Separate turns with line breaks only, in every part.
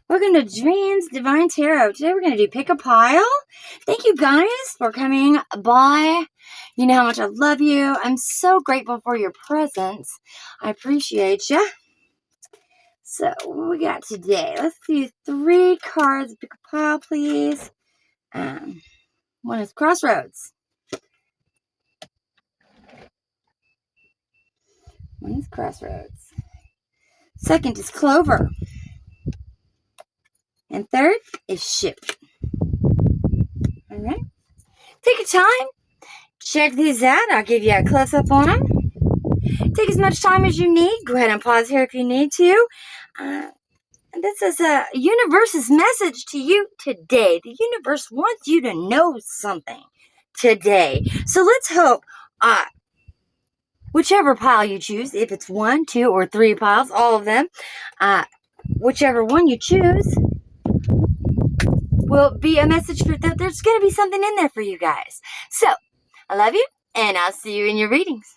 Welcome to Dreams Divine Tarot. Today we're going to do Pick a Pile. Thank you guys for coming by. You know how much I love you. I'm so grateful for your presence. I appreciate you. So, what we got today? Let's do 3 cards. Pick a pile, please. One is Crossroads. One is Crossroads. Second is Clover. And third is Ship. All right. Take your time. Check these out. I'll give you a close-up on them. Take as much time as you need. Go ahead and pause here if you need to. And this is a universe's message to you today. The universe wants you to know something today. So let's hope whichever pile you choose, if it's 1, 2, or 3 piles, all of them, whichever one you choose will be a message for that. There's going to be something in there for you guys. So, I love you, and I'll see you in your readings.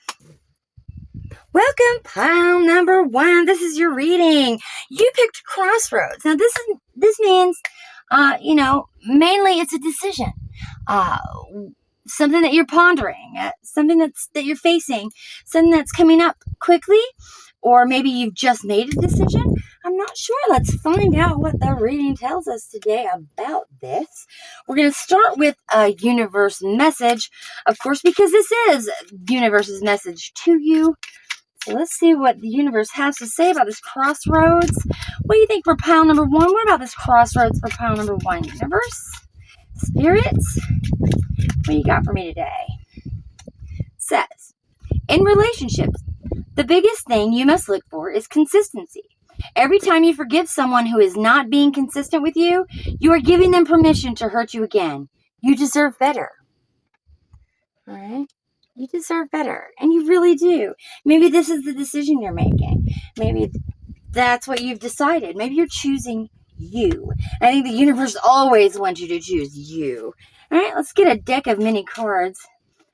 Welcome, pile number 1. This is your reading. You picked Crossroads. Now, this means, mainly it's a decision. Something that you're pondering, something that you're facing, something that's coming up quickly, or maybe you've just made a decision. I'm not sure. Let's find out what the reading tells us today about this. We're going to start with a universe message, of course, because this is universe's message to you. So let's see what the universe has to say about this Crossroads. What do you think for pile number 1? What about this Crossroads for pile number 1? Universe? Spirits? What do you got for me today? Says, in relationships, the biggest thing you must look for is consistency. Every time you forgive someone who is not being consistent with you, you are giving them permission to hurt you again. You deserve better. All right? You deserve better. And you really do. Maybe this is the decision you're making. Maybe that's what you've decided. Maybe you're choosing you. I think the universe always wants you to choose you. All right, let's get a deck of many cards.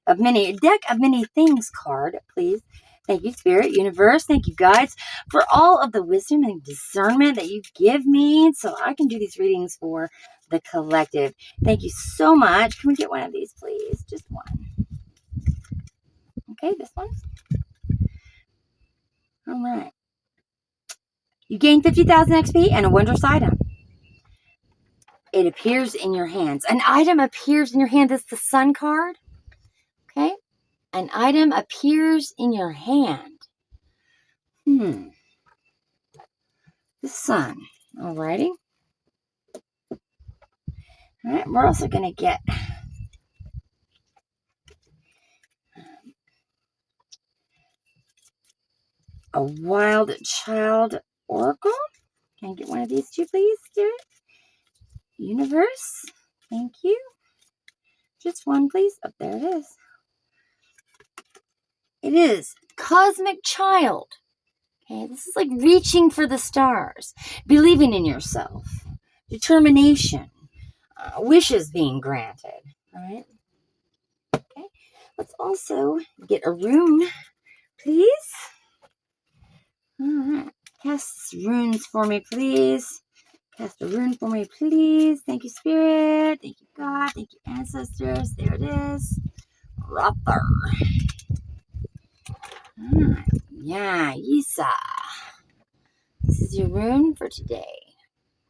Deck of many things card, please. Thank you, Spirit, Universe. Thank you, guys, for all of the wisdom and discernment that you give me so I can do these readings for the collective. Thank you so much. Can we get one of these, please? Just one. Okay, this one. All right. You gain 50,000 XP and a wondrous item. It appears in your hands. An item appears in your hand. That's the Sun card. Okay? An item appears in your hand. The Sun. Alrighty. Alright, we're also going to get a Wild Child Oracle. Can I get one of these two, please, Spirit? Universe. Thank you. Just one, please. Oh, there it is. It is Cosmic Child. Okay, this is like reaching for the stars, believing in yourself, determination, wishes being granted. All right. Okay. Let's also get a rune, please. All right. Cast runes for me, please. Cast a rune for me, please. Thank you, Spirit. Thank you, God. Thank you, Ancestors. There it is. Rother. Yeah, Isa. This is your rune for today.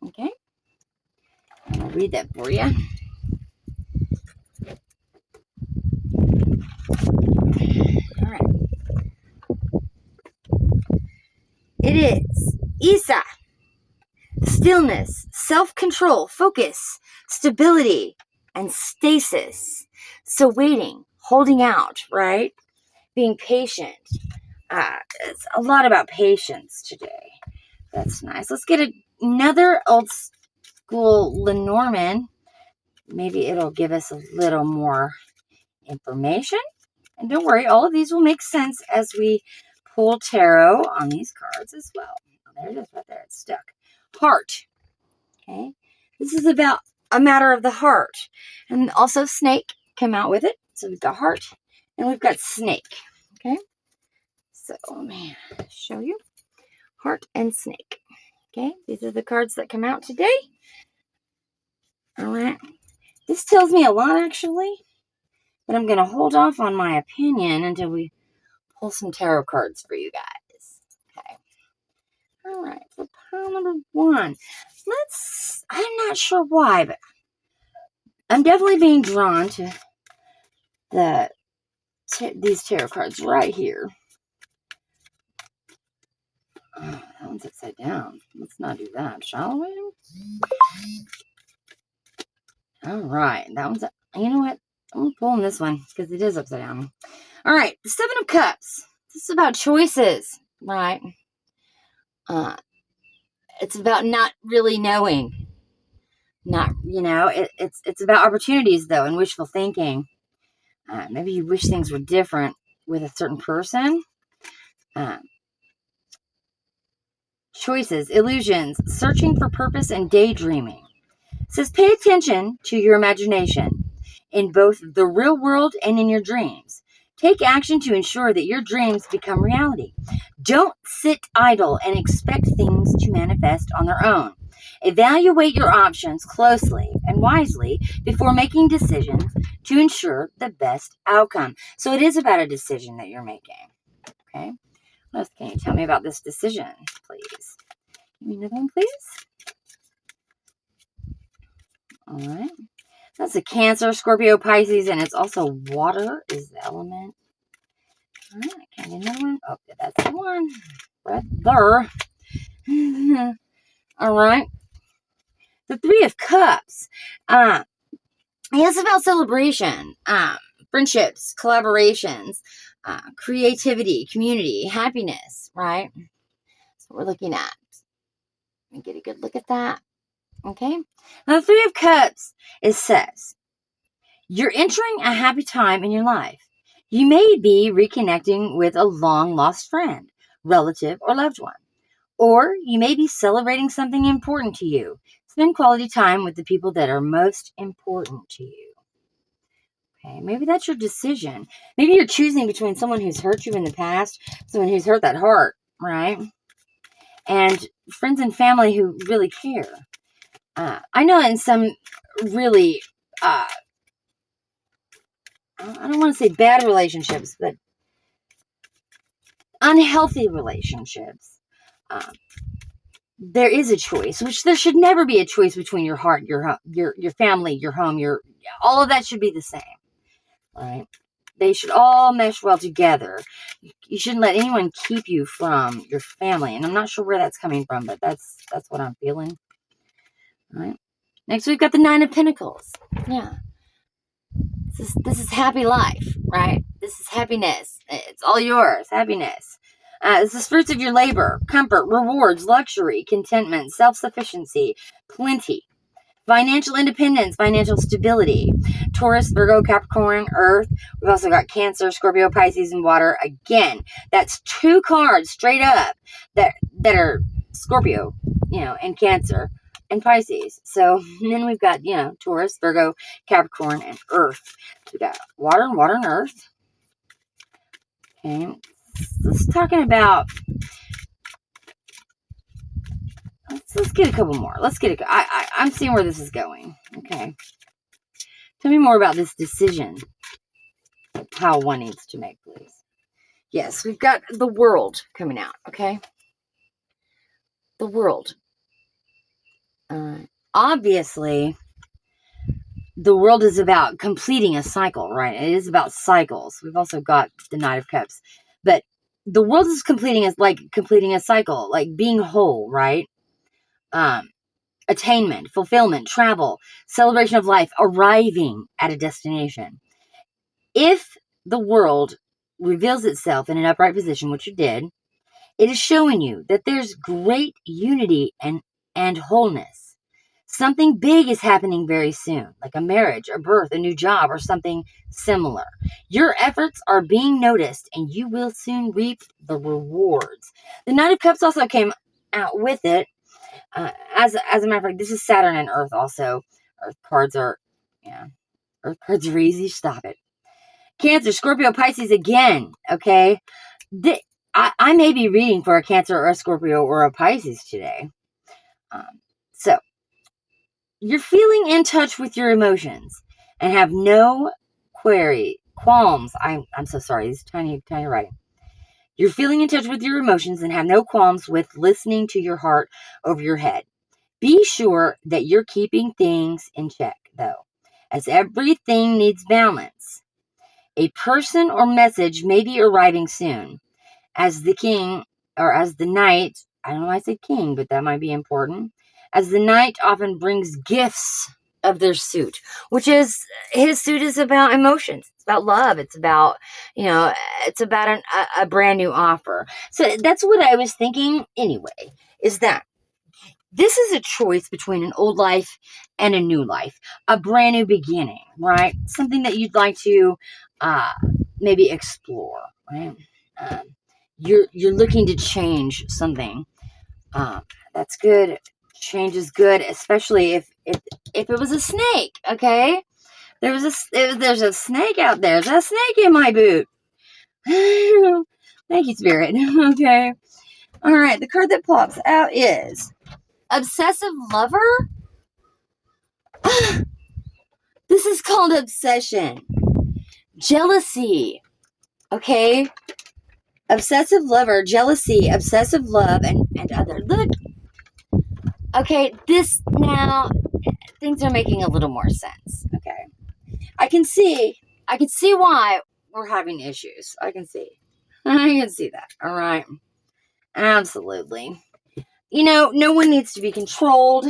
Okay? I'll read that for you. All right. It is Isa. Stillness, self-control, focus, stability, and stasis. So waiting, holding out, right? Being patient. It's a lot about patience today. That's nice. Let's get another old school Lanormand. Maybe it'll give us a little more information. And don't worry, all of these will make sense as we pull tarot on these cards as well. Oh, there it is right there. It's stuck. Heart. Okay. This is about a matter of the heart. And also snake come out with it. So we've got heart and we've got snake. Okay. So let me show you. Heart and snake. Okay, these are the cards that come out today. All right. This tells me a lot, actually, but I'm going to hold off on my opinion until we pull some tarot cards for you guys. Okay. All right, for pile number 1, I'm not sure why, but I'm definitely being drawn to these tarot cards right here. Oh, that one's upside down. Let's not do that, shall we? All right, that one's, you know what? I'm pulling this one because it is upside down. All right, the 7 of Cups. This is about choices, right? It's about not really knowing. It's about opportunities, though, and wishful thinking. Maybe you wish things were different with a certain person. Choices, illusions, searching for purpose, and daydreaming. It says pay attention to your imagination in both the real world and in your dreams. Take action to ensure that your dreams become reality. Don't sit idle and expect things to manifest on their own. Evaluate your options closely and wisely before making decisions to ensure the best outcome. So it is about a decision that you're making. Okay? What else can you tell me about this decision, please? Give me another one, please. All right. That's a Cancer, Scorpio, Pisces, and it's also water is the element. All right. Can I get another one? Oh, that's the one. Right there. All right. The 3 of Cups. It's about celebration, friendships, collaborations, creativity, community, happiness, right? That's what we're looking at. Let me get a good look at that. Okay. Now, the 3 of Cups, it says, you're entering a happy time in your life. You may be reconnecting with a long-lost friend, relative, or loved one. Or you may be celebrating something important to you. Spend quality time with the people that are most important to you. Okay, maybe that's your decision. Maybe you're choosing between someone who's hurt you in the past, someone who's hurt that heart, right? And friends and family who really care. I know in some really, I don't want to say bad relationships, but unhealthy relationships, there is a choice, which there should never be a choice between your heart, your family, your home, all of that should be the same, right? They should all mesh well together. You shouldn't let anyone keep you from your family, and I'm not sure where that's coming from, but that's what I'm feeling. All right. Next, we've got the 9 of Pentacles. Yeah. This is happy life, right? This is happiness. It's all yours. Happiness. This is fruits of your labor, comfort, rewards, luxury, contentment, self-sufficiency, plenty, financial independence, financial stability. Taurus, Virgo, Capricorn, Earth. We've also got Cancer, Scorpio, Pisces, and water. Again, that's 2 cards straight up that are Scorpio, and Cancer and Pisces. So then we've got, Taurus, Virgo, Capricorn, and Earth. We got water and Earth. Okay. Let's talking about. Let's get a couple more. I'm seeing where this is going. Okay. Tell me more about this decision. How one needs to make, please. Yes, we've got the World coming out. Okay. The World. Obviously, the World is about completing a cycle, right? It is about cycles. We've also got the Knight of Cups, but the World is completing a cycle, like being whole, right? Attainment, fulfillment, travel, celebration of life, arriving at a destination. If the World reveals itself in an upright position, which it did, it is showing you that there's great unity and wholeness. Something big is happening very soon, like a marriage, a birth, a new job, or something similar. Your efforts are being noticed, and you will soon reap the rewards. The Knight of Cups also came out with it. As a matter of fact, this is Saturn and Earth also. Earth cards are easy. Stop it. Cancer, Scorpio, Pisces again, okay? I may be reading for a Cancer or a Scorpio or a Pisces today. So you're feeling in touch with your emotions and have no qualms. I'm so sorry. This tiny writing. You're feeling in touch with your emotions and have no qualms with listening to your heart over your head. Be sure that you're keeping things in check, though, as everything needs balance. A person or message may be arriving soon. As the king, or as the knight, I don't know why I said king, but that might be important. As the knight often brings gifts of their suit, which is, his suit is about emotions. It's about love. It's about, it's about a brand new offer. So that's what I was thinking anyway, is that this is a choice between an old life and a new life, a brand new beginning, right? Something that you'd like to maybe explore, right? You're looking to change something. That's good. Change is good, especially if it was a snake. Okay, there's a snake out there. There's a snake in my boot. Thank you, Spirit. Okay. All right. The card that pops out is Obsessive Lover. This is called obsession, jealousy. Okay. Obsessive lover, jealousy, obsessive love, and other. Look. Okay, this now, things are making a little more sense. Okay. I can see why we're having issues. I can see that. All right. Absolutely. No one needs to be controlled.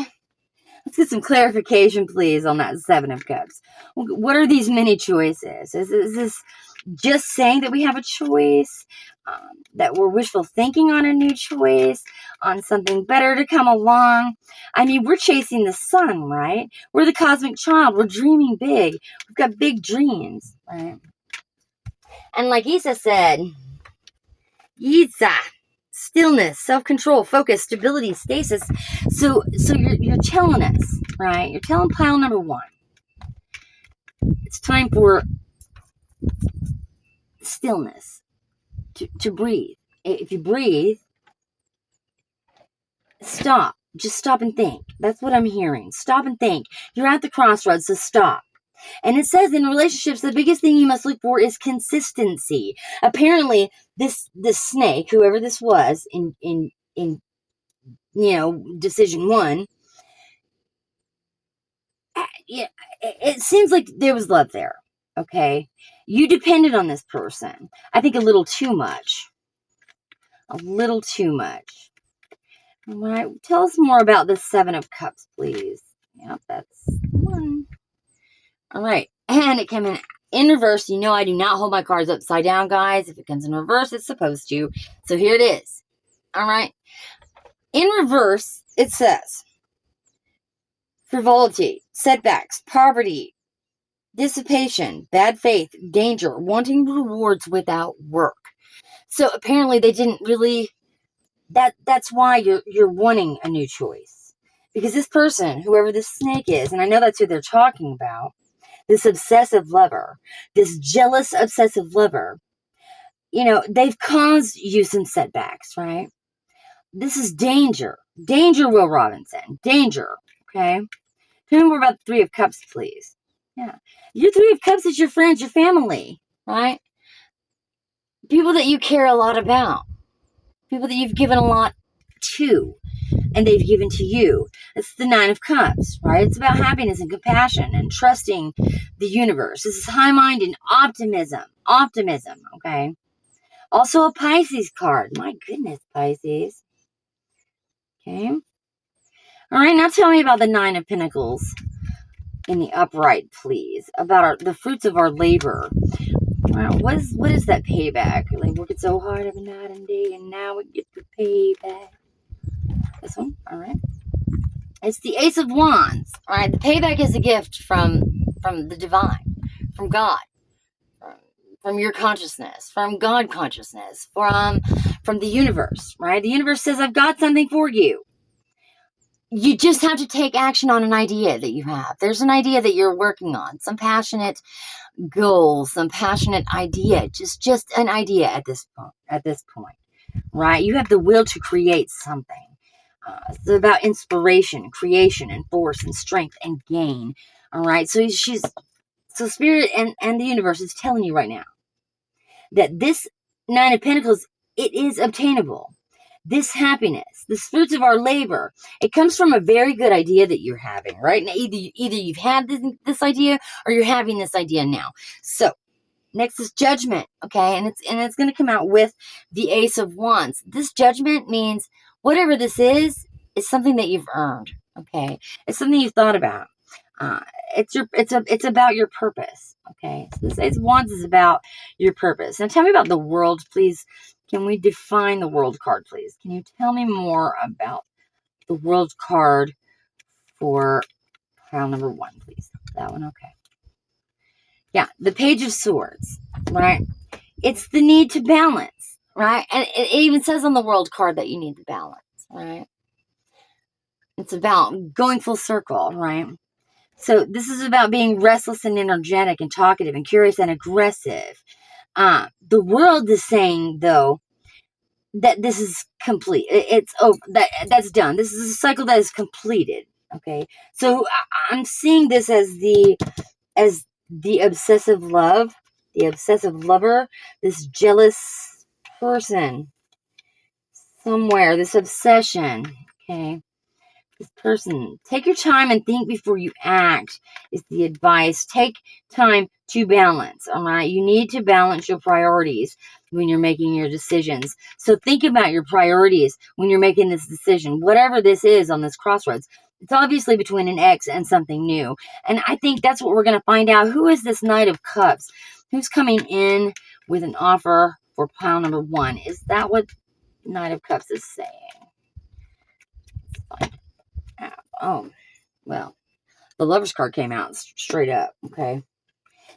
Let's get some clarification, please, on that Seven of Cups. What are these many choices? Is this just saying that we have a choice, that we're wishful thinking on a new choice, on something better to come along? I mean, we're chasing the sun, right? We're the cosmic child. We're dreaming big. We've got big dreams, right? And like Isa said, stillness, self-control, focus, stability, stasis. So you're telling us, right? You're telling pile number one, it's time for stillness, to breathe. If you breathe, stop. Just stop and think. That's what I'm hearing. Stop and think. You're at the crossroads, so stop. And it says in relationships, the biggest thing you must look for is consistency. Apparently, this snake, whoever this was, in decision one, it seems like there was love there. Okay, you depended on this person. I think a little too much. A little too much. All right, tell us more about the Seven of Cups, please. Yep, that's the one. All right, and it came in reverse. You know I do not hold my cards upside down, guys. If it comes in reverse, it's supposed to. So here it is. All right. In reverse, it says frivolity, setbacks, poverty, dissipation, bad faith, danger, wanting rewards without work. So apparently they didn't really, that's why you're wanting a new choice. Because this person, whoever this snake is, and I know that's who they're talking about, this obsessive lover, this jealous obsessive lover, they've caused you some setbacks, right? This is danger. Danger, Will Robinson. Danger, okay? Tell me more about the Three of Cups, please. Yeah. Your Three of Cups is your friends, your family, right? People that you care a lot about. People that you've given a lot to, and they've given to you. It's the Nine of Cups, right? It's about happiness and compassion and trusting the universe. This is high-minded optimism, okay? Also a Pisces card. My goodness, Pisces. Okay. All right, now tell me about the Nine of Pentacles in the upright, please. About the fruits of our labor. What is that payback? Like, working so hard every night and day, and now we get the payback. This one, all right. It's the Ace of Wands. All right, the payback is a gift from the divine, from God, from your consciousness, from God consciousness, from the universe. Right? The universe says, "I've got something for you." You just have to take action on an idea that you have. There's an idea that you're working on, some passionate goal, some passionate idea, just an idea at this point, right? You have the will to create something. It's about inspiration, creation, and force, and strength, and gain. All right. So Spirit and the universe is telling you right now that this Nine of Pentacles, it is obtainable. This happiness, this fruits of our labor, it comes from a very good idea that you're having, right? Now, either you've had this idea or you're having this idea now. So next is Judgment, okay? And it's going to come out with the Ace of Wands. This Judgment means whatever this is something that you've earned, okay? It's something you've thought about. It's about your purpose, okay? So this Ace of Wands is about your purpose. Now tell me about the World, please. Can we define the World card, please? Can you tell me more about the World card for pile number 1, please? That one, okay. Yeah, the Page of Swords, right? It's the need to balance, right? And it even says on the World card that you need to balance, right? It's about going full circle, right? So this is about being restless and energetic and talkative and curious and aggressive. The World is saying, though, that this is complete. It's over. That's done. This is a cycle that is completed. Okay. So I'm seeing this as the obsessive love, the obsessive lover, this jealous person somewhere, this obsession. Okay. This person, take your time and think before you act is the advice. Take time to balance, all right? You need to balance your priorities when you're making your decisions. So think about your priorities when you're making this decision. Whatever this is on this crossroads, it's obviously between an ex and something new. And I think that's what we're going to find out. Who is this Knight of Cups? Who's coming in with an offer for pile number 1? Is that what Knight of Cups is saying? Let's find it. Oh, well, the Lover's card came out straight up, okay?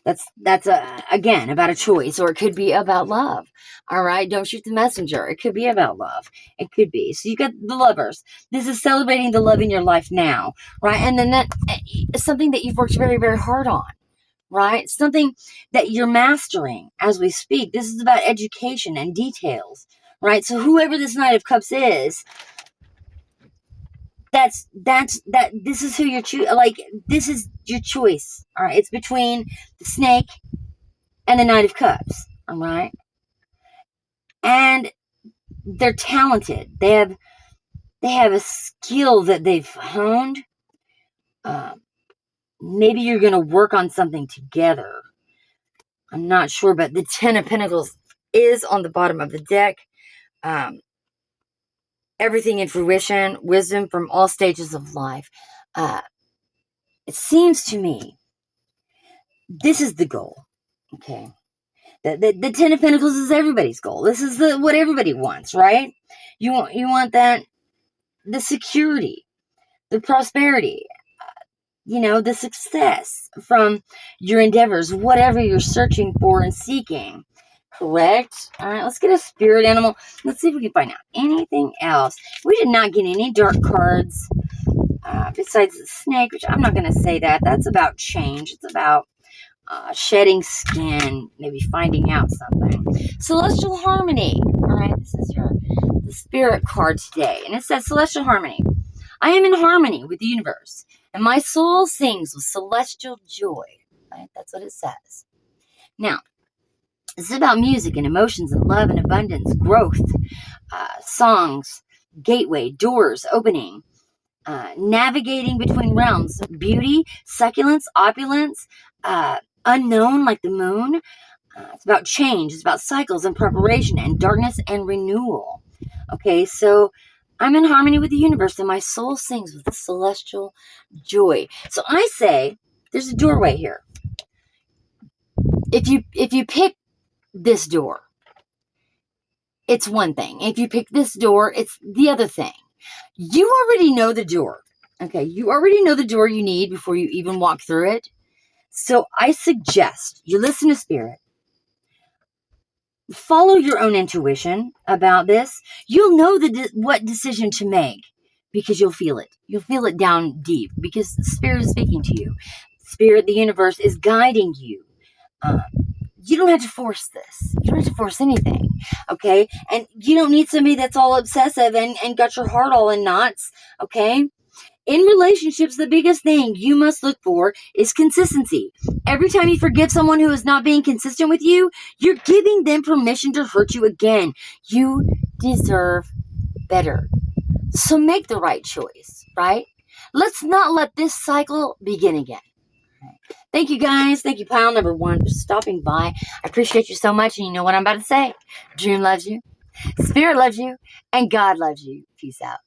That's again, about a choice, or it could be about love, all right? Don't shoot the messenger. It could be about love. It could be. So you got the Lovers. This is celebrating the love in your life now, right? And then that is something that you've worked very, very hard on, right? Something that you're mastering as we speak. This is about education and details, right? So whoever this Knight of Cups is, this is who you're choosing. Like, this is your choice, all right? It's between the Snake and the Knight of Cups, all right? And they're talented. They have a skill that they've honed. Maybe you're going to work on something together. I'm not sure, but the Ten of Pentacles is on the bottom of the deck. Everything in fruition, wisdom from all stages of life. It seems to me this is the goal, okay? The Ten of Pentacles is everybody's goal. This is what everybody wants, right? You want that, the security, the prosperity, the success from your endeavors, whatever you're searching for and seeking. Correct? All right, let's get a spirit animal. Let's see if we can find out anything else. We did not get any dark cards besides the Snake, which I'm not going to say that. That's about change. It's about shedding skin, maybe finding out something. Celestial Harmony. All right, this is the spirit card today. And it says Celestial Harmony. I am in harmony with the universe, and my soul sings with celestial joy. Right? That's what it says. Now, this is about music and emotions and love and abundance, growth, songs, gateway, doors, opening, navigating between realms, beauty, succulence, opulence, unknown like the moon. It's about change. It's about cycles and preparation and darkness and renewal. Okay, so I'm in harmony with the universe and my soul sings with celestial joy. So I say there's a doorway here. If you pick this door, it's one thing. If you pick this door, it's the other thing. You already know the door. Okay, you already know the door you need before you even walk through it. So I suggest you listen to Spirit. Follow your own intuition about this. You'll know what decision to make because you'll feel it. You'll feel it down deep because Spirit is speaking to you. Spirit, the universe, is guiding you. you don't have to force this. You don't have to force anything, okay? And you don't need somebody that's all obsessive and got your heart all in knots, okay? In relationships, the biggest thing you must look for is consistency. Every time you forgive someone who is not being consistent with you, you're giving them permission to hurt you again. You deserve better. So make the right choice, right? Let's not let this cycle begin again. Thank you guys. Thank you, pile number 1, for stopping by. I appreciate you so much, and you know what I'm about to say. Dream loves you, Spirit loves you, and God loves you. Peace out.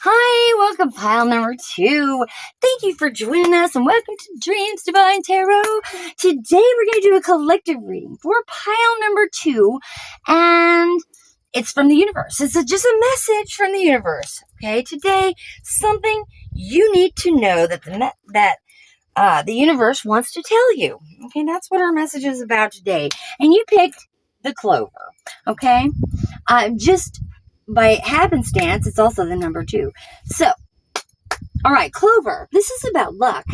Hi, welcome, pile number 2. Thank you for joining us, and welcome to Dreams Divine Tarot. Today we're going to do a collective reading for pile number 2, and it's from the universe. It's just a message from the universe. Okay, today something you need to know that the universe wants to tell you. Okay, that's what our message is about today. And you picked the clover. Okay, just by happenstance, it's also the number 2. So, all right, clover. This is about luck.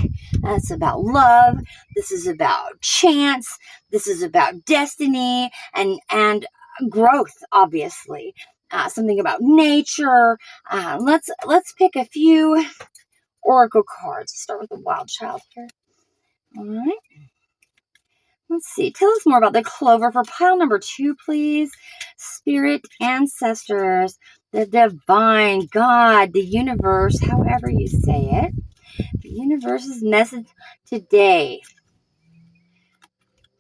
It's about love. This is about chance. This is about destiny and growth, obviously. Something about nature. Let's pick a few oracle cards. Start with the wild child here. All right. Let's see. Tell us more about the clover for pile number 2, please. Spirit, ancestors, the divine, God, the universe, however you say it. The universe's message today.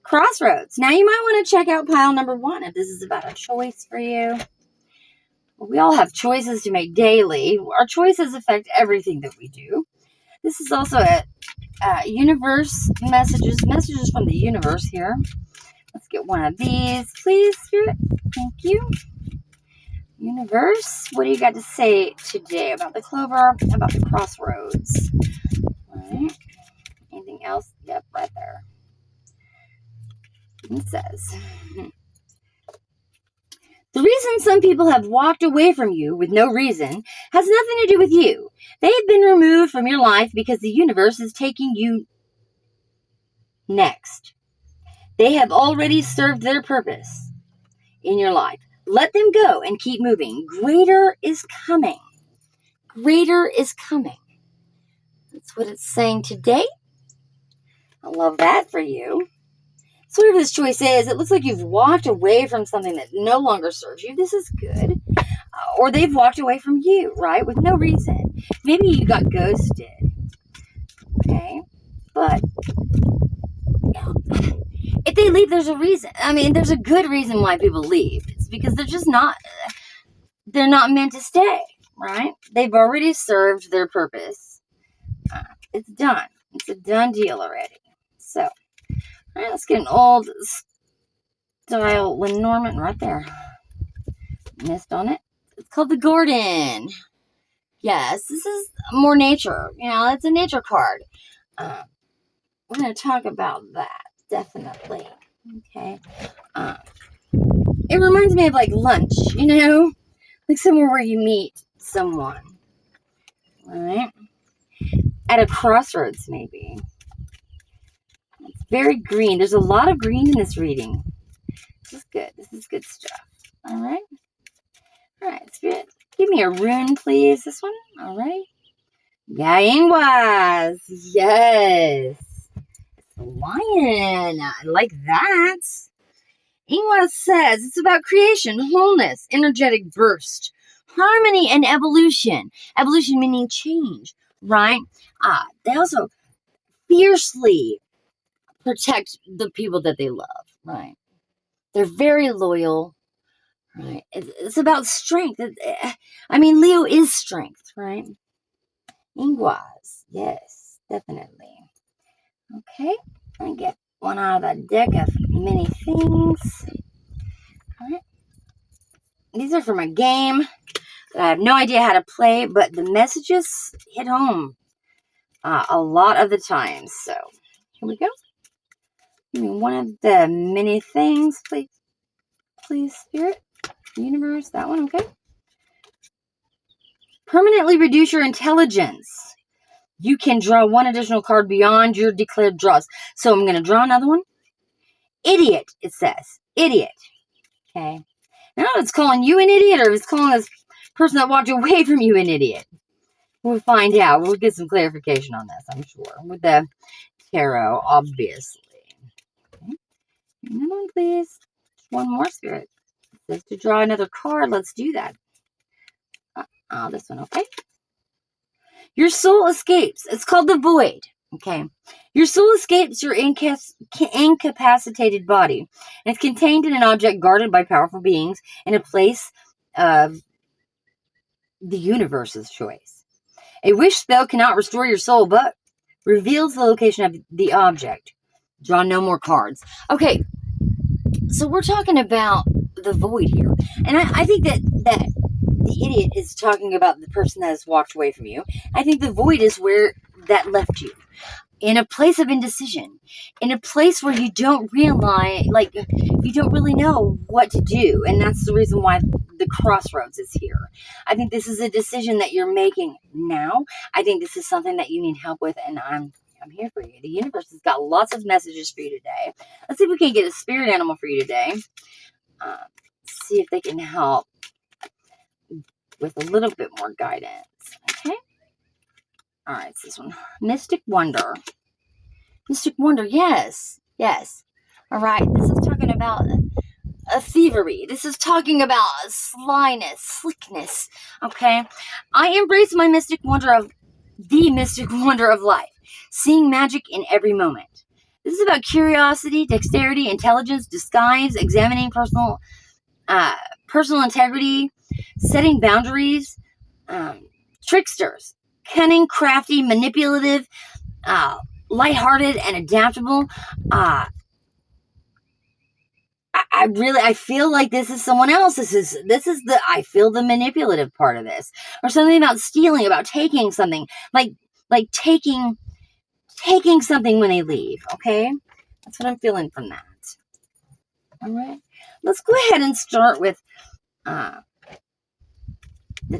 Crossroads. Now, you might want to check out pile number 1 if this is about a choice for you. We all have choices to make daily. Our choices affect everything that we do. This is also a universe messages from the universe here. Let's get one of these, please, Spirit. Thank you. Universe, what do you got to say today about the clover, about the crossroads? All right. Anything else? Yep, right there. It says, the reason some people have walked away from you with no reason has nothing to do with you. They have been removed from your life because the universe is taking you next. They have already served their purpose in your life. Let them go and keep moving. Greater is coming. Greater is coming. That's what it's saying today. I love that for you. So whatever this choice is, it looks like you've walked away from something that no longer serves you. This is good. Or they've walked away from you, right? With no reason. Maybe you got ghosted. Okay? But if they leave, there's a reason. I mean, there's a good reason why people leave. It's because they're not meant to stay, right? They've already served their purpose. It's done. It's a done deal already. So, all right, let's get an old style Lanormand right there. Missed on it. It's called the Garden. Yes, this is more nature. It's a nature card. We're going to talk about that, definitely. Okay. It reminds me of like lunch, like somewhere where you meet someone. All right. At a crossroads, maybe. It's very green. There's a lot of green in this reading. This is good. This is good stuff. All right. All right, Spirit. Give me a rune, please. This one. All right. Yaingwas. Yes. Lion. I like that. Ingwas says it's about creation, wholeness, energetic burst, harmony, and evolution. Evolution meaning change, right? They also fiercely protect the people that they love, right? They're very loyal, right? It's about strength. Leo is strength, right? Ingwas, yes, definitely. Okay, I get one out of the deck of many things. All right. These are from a game that I have no idea how to play, but the messages hit home a lot of the time. So here we go. Give me one of the many things, please. Please, Spirit, Universe, that one, okay? Permanently reduce your intelligence. You can draw one additional card beyond your declared draws. So I'm going to draw another one. Idiot, it says. Idiot. Okay. I don't know if it's calling you an idiot or if it's calling this person that walked away from you an idiot. We'll find out. We'll get some clarification on this, I'm sure. With the tarot, obviously. Okay. Come on, please. One more, Spirit. It says to draw another card. Let's do that. This one, okay. Your soul escapes. It's called the void. Okay. Your soul escapes your incapacitated body. And it's contained in an object guarded by powerful beings in a place of the universe's choice. A wish spell cannot restore your soul, but reveals the location of the object. Draw no more cards. Okay. So we're talking about the void here. And I think that the idiot is talking about the person that has walked away from you. I think the void is where that left you. In a place of indecision. In a place where you don't realize, like, you don't really know what to do. And that's the reason why the crossroads is here. I think this is a decision that you're making now. I think this is something that you need help with. And I'm here for you. The universe has got lots of messages for you today. Let's see if we can get a spirit animal for you today. See if they can help with a little bit more guidance. Okay. All right, so this one. Mystic Wonder. Mystic Wonder, yes. Yes. All right, this is talking about a thievery. This is talking about slyness, slickness. Okay. I embrace my mystic wonder of the mystic wonder of life. Seeing magic in every moment. This is about curiosity, dexterity, intelligence, disguise, examining personal integrity, setting boundaries, tricksters, cunning, crafty, manipulative, lighthearted, and adaptable. I feel like this is someone else. I feel the manipulative part of this, or something about stealing, about taking something, like taking something when they leave. Okay, that's what I'm feeling from that. All right, let's go ahead and start with the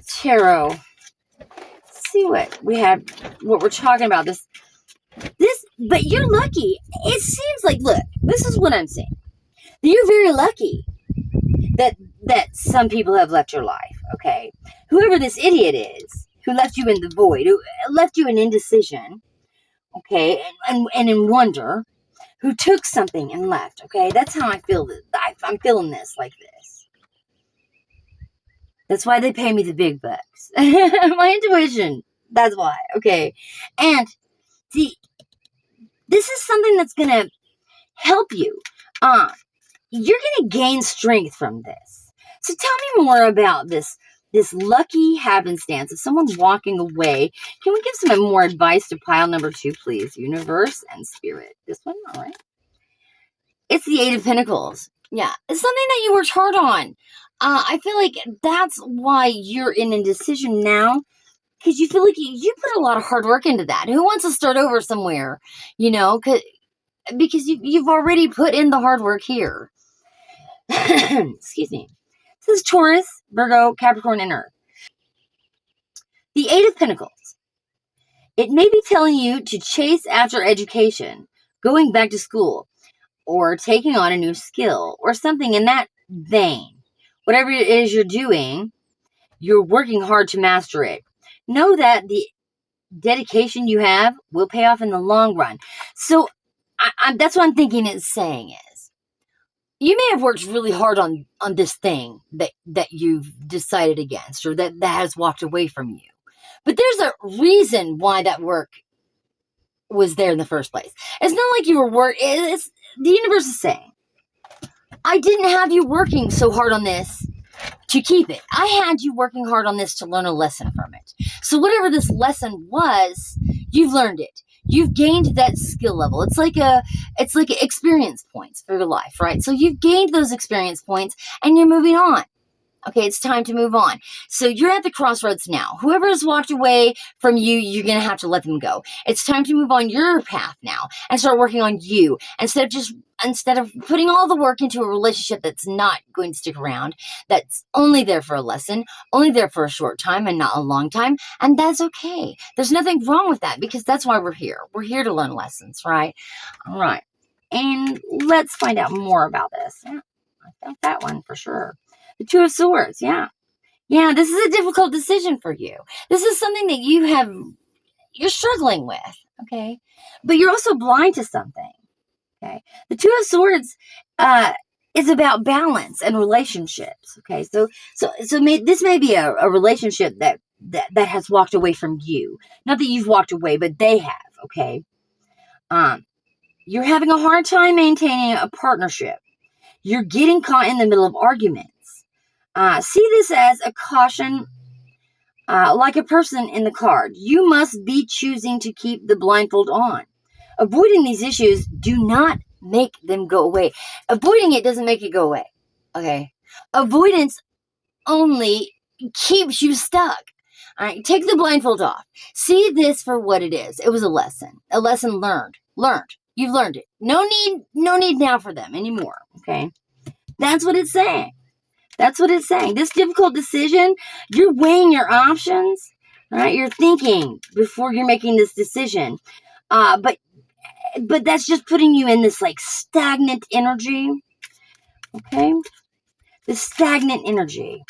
tarot. Let's see what we have, what we're talking about. This, but you're lucky. It seems like, look, this is what I'm saying. You're very lucky that some people have left your life, okay? Whoever this idiot is, who left you in the void, who left you in indecision, okay, and in wonder, who took something and left, okay? That's how I feel. I'm feeling this like this. That's why they pay me the big bucks. My intuition, that's why, okay? And see, this is something that's going to help you. You're going to gain strength from this. So tell me more about this lucky happenstance of someone walking away. Can we give some more advice to pile number 2, please? Universe and Spirit. This one, all right. It's the 8 of Pentacles. Yeah, it's something that you worked hard on. I feel like that's why you're in indecision now. Because you feel like you put a lot of hard work into that. Who wants to start over somewhere? You know, because you've already put in the hard work here. Excuse me. This is Taurus, Virgo, Capricorn, and Earth. The 8 of Pentacles. It may be telling you to chase after education, going back to school, or taking on a new skill, or something in that vein. Whatever it is you're doing, you're working hard to master it. Know that the dedication you have will pay off in the long run. So that's what I'm thinking it's saying is, you may have worked really hard on this thing that you've decided against, or that has walked away from you. But there's a reason why that work was there in the first place. It's not like you were the universe is saying, I didn't have you working so hard on this to keep it. I had you working hard on this to learn a lesson from it. So whatever this lesson was, you've learned it. You've gained that skill level. It's like experience points for your life, right? So you've gained those experience points and you're moving on. Okay, it's time to move on. So you're at the crossroads now. Whoever has walked away from you, you're going to have to let them go. It's time to move on your path now and start working on you instead of putting all the work into a relationship that's not going to stick around, that's only there for a lesson, only there for a short time and not a long time. And that's okay. There's nothing wrong with that because that's why we're here. We're here to learn lessons, right? All right. And let's find out more about this. Yeah, I felt that one for sure. The Two of Swords, yeah. Yeah, this is a difficult decision for you. This is something that you're struggling with, okay? But you're also blind to something, okay? The Two of Swords is about balance and relationships, okay? So this may be a relationship that has walked away from you. Not that you've walked away, but they have, okay? You're having a hard time maintaining a partnership. You're getting caught in the middle of arguments. See this as a caution, like a person in the card. You must be choosing to keep the blindfold on. Avoiding these issues do not make them go away. Avoiding it doesn't make it go away. Okay? Avoidance only keeps you stuck. All right? Take the blindfold off. See this for what it is. It was a lesson learned. You've learned it. No need now for them anymore. Okay? That's what it's saying. That's what it's saying. This difficult decision, you're weighing your options, right? You're thinking before you're making this decision. But that's just putting you in this like stagnant energy. Okay? This stagnant energy.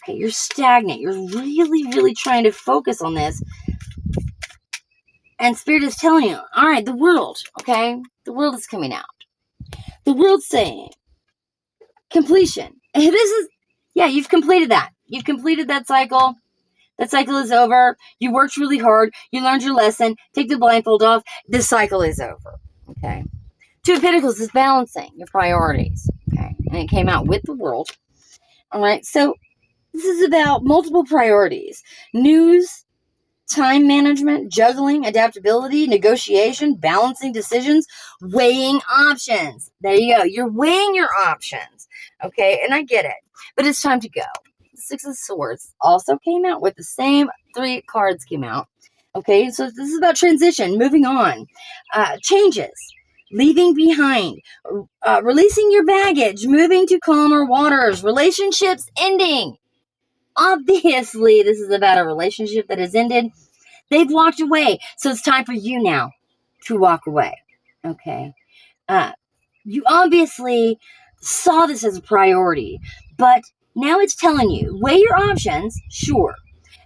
Okay, you're stagnant. You're really, really trying to focus on this. And Spirit is telling you, all right, the world, okay? The world is coming out. The world's saying, completion. You've completed that. You've completed that cycle. That cycle is over. You worked really hard. You learned your lesson. Take the blindfold off. The cycle is over. Okay. Two of Pentacles is balancing your priorities. Okay. And it came out with the world. All right. So this is about multiple priorities. News, time management, juggling, adaptability, negotiation, balancing decisions, weighing options. There you go. You're weighing your options. Okay, and I get it. But it's time to go. The Six of Swords also came out with the same 3 cards came out. Okay, so this is about transition, moving on, changes, leaving behind, releasing your baggage, moving to calmer waters, relationships ending. Obviously, this is about a relationship that has ended. They've walked away. So it's time for you now to walk away. Okay. You obviously saw this as a priority, but now it's telling you, weigh your options, sure.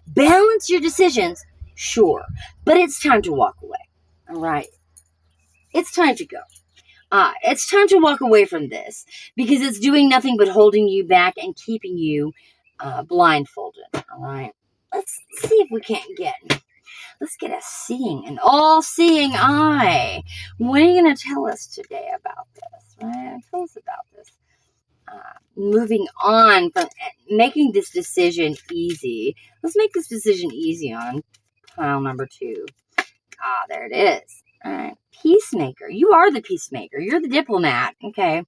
Balance your decisions, sure. But it's time to walk away. All right. It's time to go. It's time to walk away from this because it's doing nothing but holding you back and keeping you blindfolded. All right. Let's see if we can't let's get an all-seeing eye. What are you going to tell us today about this? Right? Tell us about this. Moving on from making this decision easy. Let's make this decision easy on pile number 2. There it is. All right. Peacemaker. You are the peacemaker. You're the diplomat. Okay.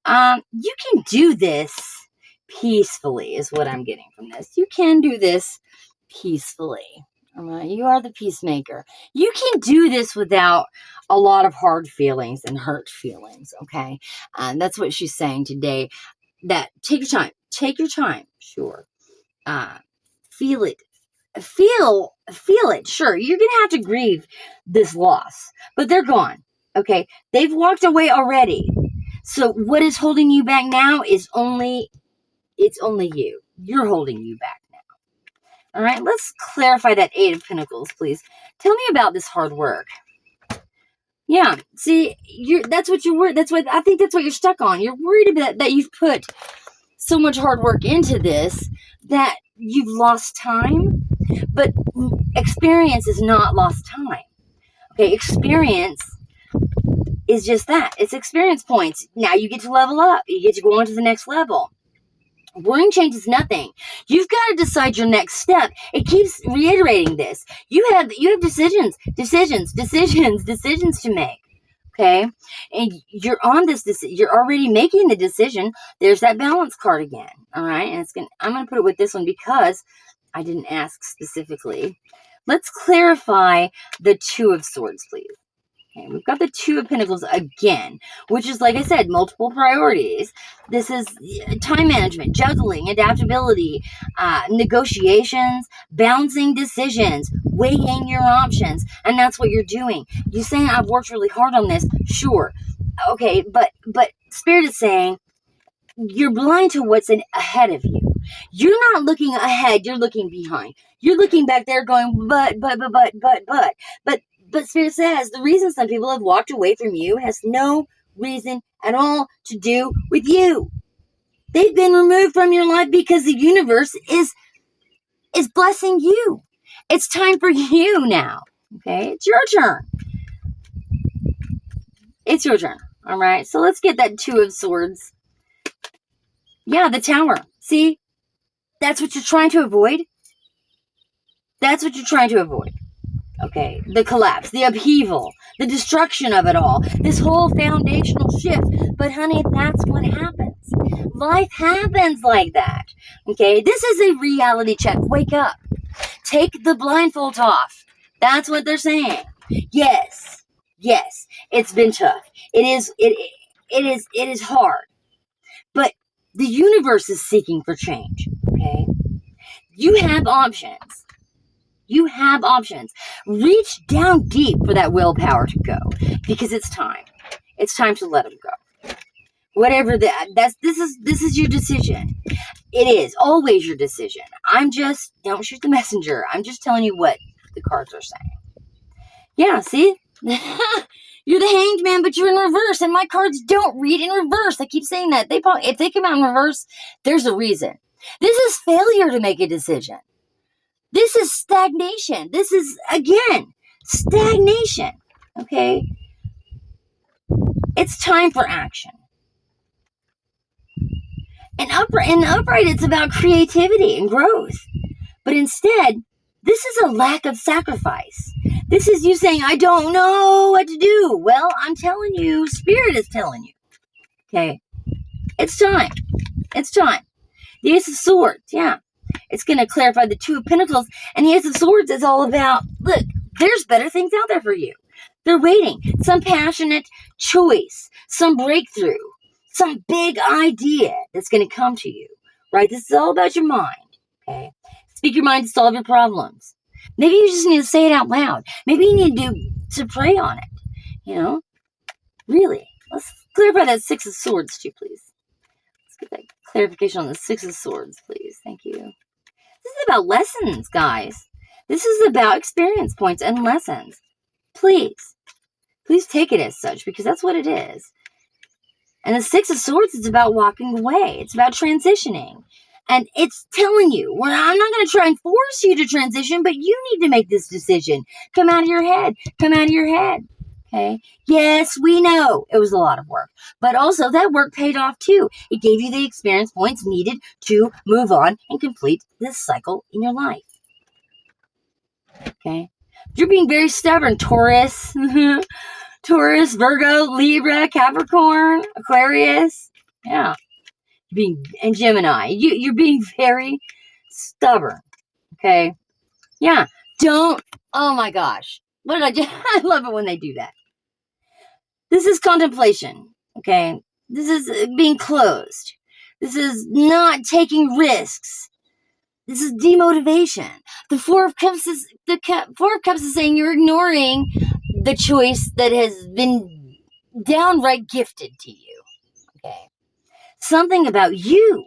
You can do this peacefully is what I'm getting from this. You can do this peacefully. All right. You are the peacemaker. You can do this without a lot of hard feelings and hurt feelings. Okay. That's what she's saying today. That take your time. Take your time. Sure. Feel it. Feel it. Sure. You're going to have to grieve this loss, but they're gone. Okay. They've walked away already. So what is holding you back now is it's only you. You're holding you back now. All right. Let's clarify that 8 of Pentacles, please. Tell me about this hard work. Yeah. See, that's what you're worried. I think that's what you're stuck on. You're worried about that you've put so much hard work into this that you've lost time. But experience is not lost time. Okay, experience is just that. It's experience points. Now you get to level up. You get to go on to the next level. Worrying changes nothing. You've got to decide your next step. It keeps reiterating this. You have decisions to make. Okay, and you're on this. You're already making the decision. There's that balance card again. All right, and I'm gonna put it with this one because I didn't ask specifically. Let's clarify the Two of Swords, please. Okay, we've got the Two of Pentacles again, which is, like I said, multiple priorities. This is time management, juggling, adaptability, negotiations, balancing decisions, weighing your options, and that's what you're doing. You're saying, I've worked really hard on this. Sure. Okay, but Spirit is saying you're blind to what's ahead of you. You're not looking ahead, you're looking behind. You're looking back there going, but Spirit says the reason some people have walked away from you has no reason at all to do with you. They've been removed from your life because the universe is blessing you. It's time for you now. Okay, it's your turn. It's your turn. All right, so let's get that Two of Swords. Yeah, the Tower. See, that's what you're trying to avoid. That's what you're trying to avoid. Okay, the collapse, the upheaval, the destruction of it all, this whole foundational shift. But honey, that's what happens. Life happens like that. Okay, this is a reality check. Wake up. Take the blindfold off. That's what they're saying. Yes, it's been tough. It is hard. But the universe is seeking for change. Okay, you have options. You have options. Reach down deep for that willpower to go, because it's time. It's time to let them go. Whatever this is your decision. It is always your decision. Don't shoot the messenger. I'm just telling you what the cards are saying. Yeah, see? You're the Hanged Man, but you're in reverse, and my cards don't read in reverse. I keep saying that. If they come out in reverse, there's a reason. This is failure to make a decision. This is stagnation. This is, again, stagnation. Okay? It's time for action. And upright, it's about creativity and growth. But instead, this is a lack of sacrifice. This is you saying, I don't know what to do. Well, I'm telling you, Spirit is telling you. Okay? It's time. It's time. The Ace of Swords, yeah. It's going to clarify the Two of Pentacles. And the Ace of Swords is all about, look, there's better things out there for you. They're waiting. Some passionate choice, some breakthrough, some big idea that's going to come to you, right? This is all about your mind, okay? Speak your mind to solve your problems. Maybe you just need to say it out loud. Maybe you need to pray on it, you know? Really. Let's clarify that Six of Swords too, please. Let's get that clarification on the Six of Swords, please. Thank you. This is about lessons, guys. This is about experience points and lessons. Please take it as such, because that's what it is. And the Six of Swords is about walking away. It's about transitioning. And it's telling you, well, I'm not going to try and force you to transition, but you need to make this decision. Come out of your head. Come out of your head. Okay? Yes, we know it was a lot of work. But also that work paid off too. It gave you the experience points needed to move on and complete this cycle in your life. Okay? You're being very stubborn, Taurus. Taurus, Virgo, Libra, Capricorn, Aquarius. Yeah. And Gemini. You're being very stubborn. Okay? Yeah. Oh my gosh. What did I do? I love it when they do that. This is contemplation. Okay? This is being closed. This is not taking risks. This is demotivation. The Four of Cups is saying you're ignoring the choice that has been downright gifted to you. Okay. Something about you.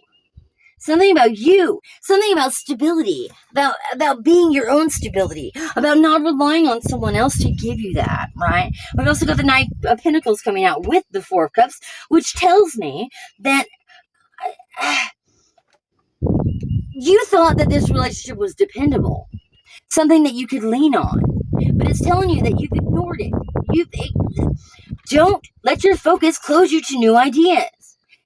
Something about stability, about being your own stability, about not relying on someone else to give you that, right? We've also got the Knight of Pentacles coming out with the Four of Cups, which tells me that you thought that this relationship was dependable, something that you could lean on, but it's telling you that you've ignored it. Don't let your focus close you to new ideas.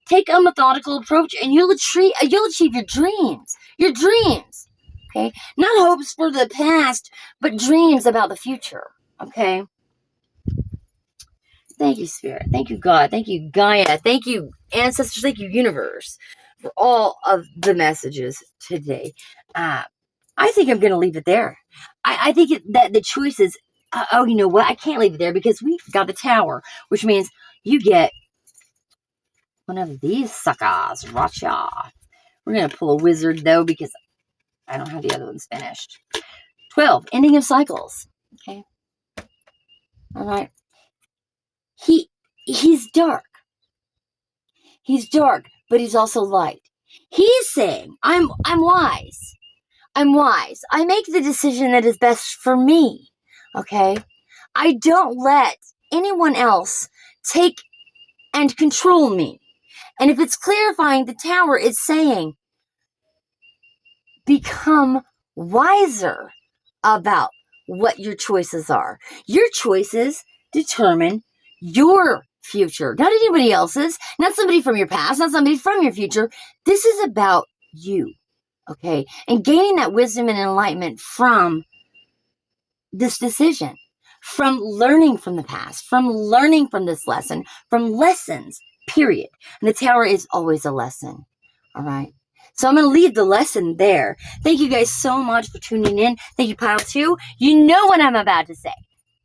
Take a methodical approach and you'll achieve your dreams. Your dreams. Okay? Not hopes for the past, but dreams about the future. Okay? Thank you, Spirit. Thank you, God. Thank you, Gaia. Thank you, ancestors. Thank you, universe, for all of the messages today. I think I'm going to leave it there. I think that the choice is, oh, you know what? I can't leave it there because we've got the tower, which means you get one of these suckers. Gotcha. We're going to pull a wizard, though, because I don't have the other ones finished. 12, ending of cycles. Okay. All right. He's dark. He's dark, but he's also light. He's saying, I'm wise. I'm wise. I make the decision that is best for me. Okay? I don't let anyone else take and control me. And if it's clarifying the tower, it's saying, become wiser about what your choices are. Your choices determine your future, not anybody else's, not somebody from your past, not somebody from your future. This is about you, okay? And gaining that wisdom and enlightenment from this decision, from learning from the past, from learning from this lesson, from lessons, period. And the tower is always a lesson, all right? So I'm going to leave the lesson there. Thank you guys so much for tuning in. Thank you, Pile 2. You know what I'm about to say.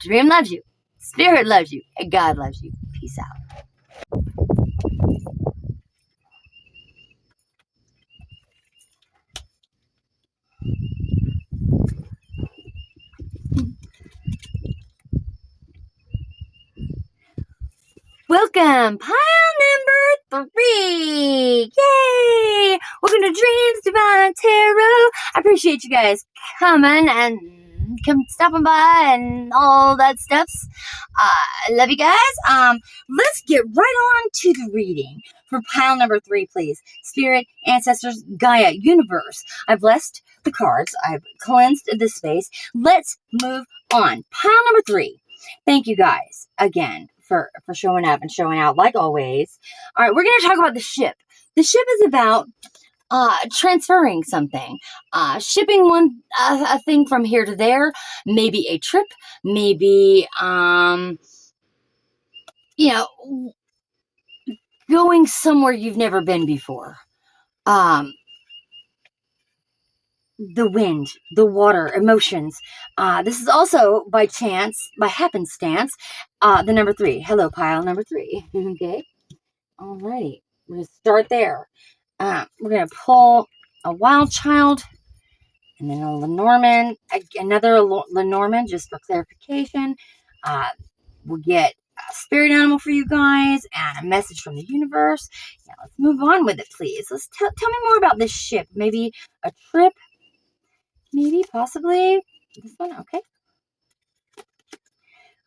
Dream loves you. Spirit loves you. And God loves you. Peace out. Welcome, pile number 3. Yay! Welcome to Dreams Divine Tarot. I appreciate you guys coming and stopping by and all that stuff. I love you guys. Let's get right on to the reading for pile number 3, please. Spirit, ancestors, Gaia, universe. I've blessed the cards. I've cleansed the space. Let's move on. Pile number 3. Thank you guys again for showing up and showing out like always. All right, we're going to talk about the ship. The ship is about transferring something, shipping a thing from here to there, maybe a trip, maybe, going somewhere you've never been before. The wind, the water, emotions. This is also by chance, by happenstance, the number 3. Hello, pile number 3. Okay. Alrighty. We're going to start there. We're going to pull a wild child and then a Lanormand, another Lanormand, just for clarification. We'll get a spirit animal for you guys and a message from the universe. Now let's move on with it, please. Let's tell me more about this ship. Maybe a trip. Maybe, possibly. This one, okay.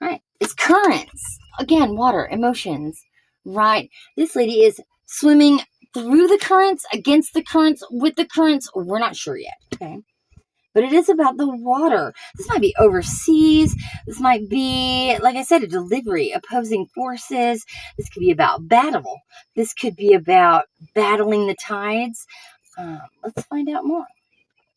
All right. It's currents. Again, water, emotions. Right. This lady is swimming through the currents, against the currents, with the currents. We're not sure yet. Okay. But it is about the water. This might be overseas. This might be, like I said, a delivery, opposing forces. This could be about battle. This could be about battling the tides. Let's find out more.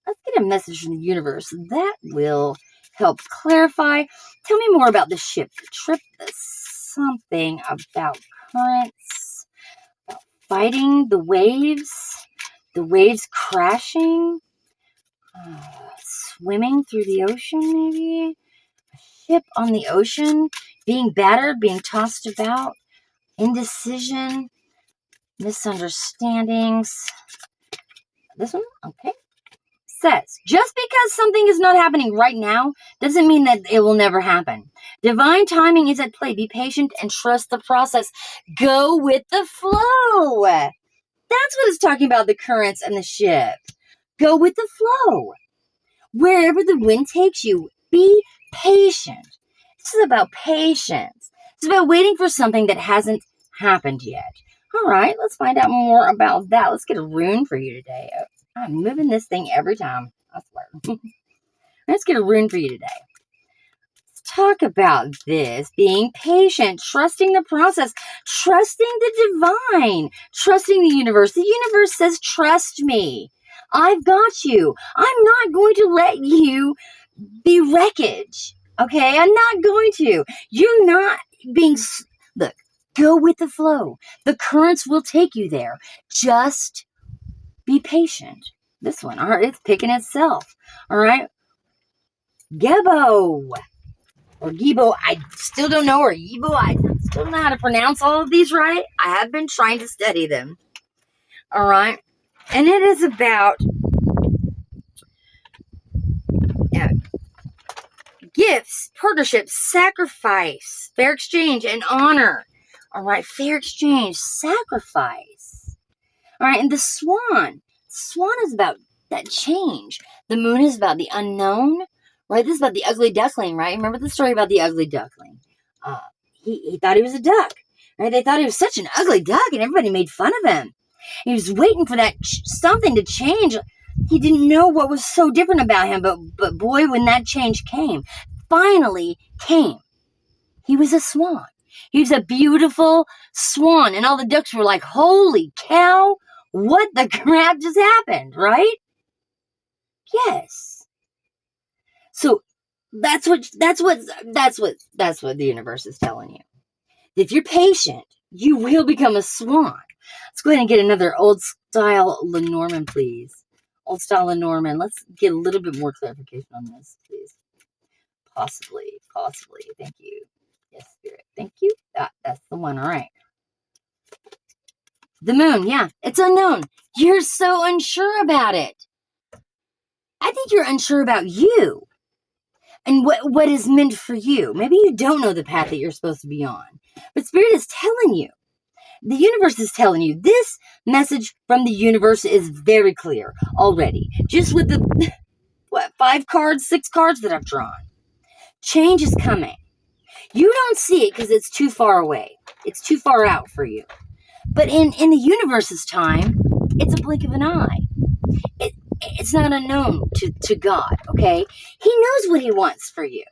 Let's get a message from the universe. That will help clarify. Tell me more about the ship. The trip is something about currents, about fighting the waves crashing, swimming through the ocean maybe, a ship on the ocean, being battered, being tossed about, indecision, misunderstandings. This one? Okay. Says, just because something is not happening right now doesn't mean that it will never happen. Divine timing is at play. Be patient and trust the process. Go with the flow. That's what it's talking about, the currents and the ship. Go with the flow. Wherever the wind takes you, be patient. This is about patience. It's about waiting for something that hasn't happened yet. All right, let's find out more about that. Let's get a rune for you today. I'm moving this thing every time, I swear. Let's get a rune for you today. Let's talk about this. Being patient, trusting the process, trusting the divine, trusting the universe. The universe says, trust me. I've got you. I'm not going to let you be wreckage. Okay? I'm not going to. You're not being Look, go with the flow. The currents will take you there. Just be patient. This one, all right, it's picking itself. All right. Gebo. Or Gibo, I still don't know, or Yibo, I still don't know how to pronounce all of these right. I have been trying to study them. All right. And it is about gifts, partnerships, sacrifice, fair exchange, and honor. All right. Fair exchange, sacrifice. All right. And the swan. Swan is about that change. The moon is about the unknown. Right? This is about the ugly duckling, right? Remember the story about the ugly duckling? He thought he was a duck. Right? They thought he was such an ugly duck, and everybody made fun of him. He was waiting for that something to change. He didn't know what was so different about him, but boy, when that change finally came, he was a swan. He was a beautiful swan, and all the ducks were like, "Holy cow! What the crap just happened?" Right? Yes. So that's what the universe is telling you. If you're patient, you will become a swan. Let's go ahead and get another old style Lanormand, please. Old style Lanormand. Let's get a little bit more clarification on this, please. Possibly. Thank you. Yes, Spirit. Thank you. That's the one. All right. The moon. Yeah, it's unknown. You're so unsure about it. I think you're unsure about you. And what is meant for you. Maybe you don't know the path that you're supposed to be on. But Spirit is telling you. The universe is telling you. This message from the universe is very clear already. Just with the, 6 cards that I've drawn. Change is coming. You don't see it because it's too far away. It's too far out for you. But in the universe's time, it's a blink of an eye. It's not unknown to God, okay? He knows what he wants for you.